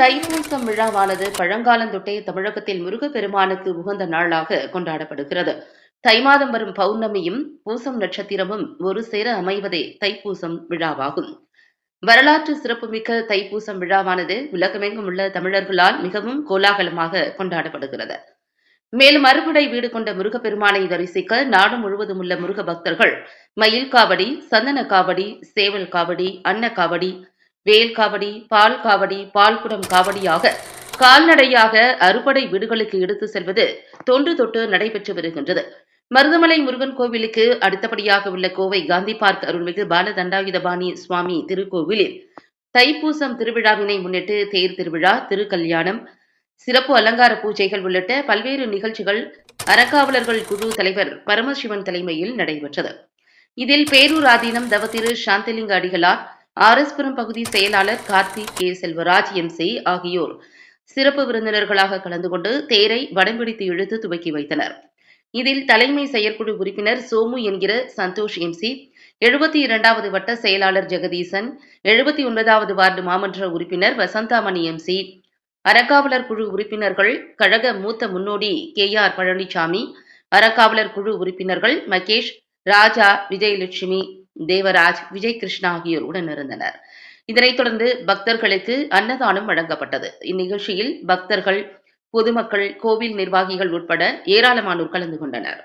தைப்பூசம் விழாவானது பழங்காலந்தொட்டே தமிழகத்தில் முருகப்பெருமானுக்கு உகந்த நாளாக கொண்டாடப்படுகிறது. தை மாதம் வரும் பௌர்ணமியும் பூசம் நட்சத்திரமும் ஒரு சேர அமைவதே தைப்பூசம் விழாவாகும். வரலாற்று சிறப்புமிக்க தைப்பூசம் விழாவானது உலகமெங்கும் உள்ள தமிழர்களால் மிகவும் கோலாகலமாக கொண்டாடப்படுகிறது. மேலும் அறுபடை வீடு கொண்ட முருகப்பெருமானை தரிசிக்க நாடு முழுவதும் உள்ள முருக பக்தர்கள் மயில் காவடி, சந்தன காவடி, சேவல் காவடி, அன்ன காவடி, வேல் காவடி, பால்குடம் காவடியாக கால்நடையாக அறுபடை வீடுகளுக்கு எடுத்து செல்வது தொன்று தொட்டு நடைபெற்று வருகின்றது. மருதமலை முருகன் கோவிலுக்கு அடுத்தபடியாக உள்ள கோவை காந்தி பார்க் அருள்மிகு பாலதண்டாயுதபாணி சுவாமி திருக்கோவிலில் தைப்பூசம் திருவிழாவினை முன்னிட்டு தேர் திருவிழா, திருக்கல்யாணம், சிறப்பு அலங்கார பூஜைகள் உள்ளிட்ட பல்வேறு நிகழ்ச்சிகள் அறங்காவலர்கள் குழு தலைவர் பரமசிவன் தலைமையில் நடைபெற்றது. இதில் பேரூர் ஆதீனம் தவத்திரு சாந்திலிங்க அடிகளார், ஆர்எஸ்புரம் பகுதி செயலாளர் கார்த்திக் கே செல்வராஜ் எம்சி ஆகியோர் சிறப்பு விருந்தினர்களாக கலந்து கொண்டு தேரை வடம்பிடித்து இழுத்து துவக்கி வைத்தனர். இதில் தலைமை செயற்குழு உறுப்பினர் சோமு என்கிற சந்தோஷ் எம்சி, 72வது வட்ட செயலாளர் ஜெகதீசன், 79வது வார்டு மாமன்ற உறுப்பினர் வசந்தாமணி எம்சி, அறக்காவலர் குழு உறுப்பினர்கள் கழக மூத்த முன்னோடி KR பழனிசாமி, அறக்காவலர் குழு உறுப்பினர்கள் மகேஷ், ராஜா, விஜயலட்சுமி, தேவராஜ், விஜய் கிருஷ்ணா ஆகியோர் உடனிருந்தனர். இதனைத் தொடர்ந்து பக்தர்களுக்கு அன்னதானம் வழங்கப்பட்டது. இந்நிகழ்ச்சியில் பக்தர்கள், பொதுமக்கள், கோவில் நிர்வாகிகள் உட்பட ஏராளமானோர் கலந்து கொண்டனர்.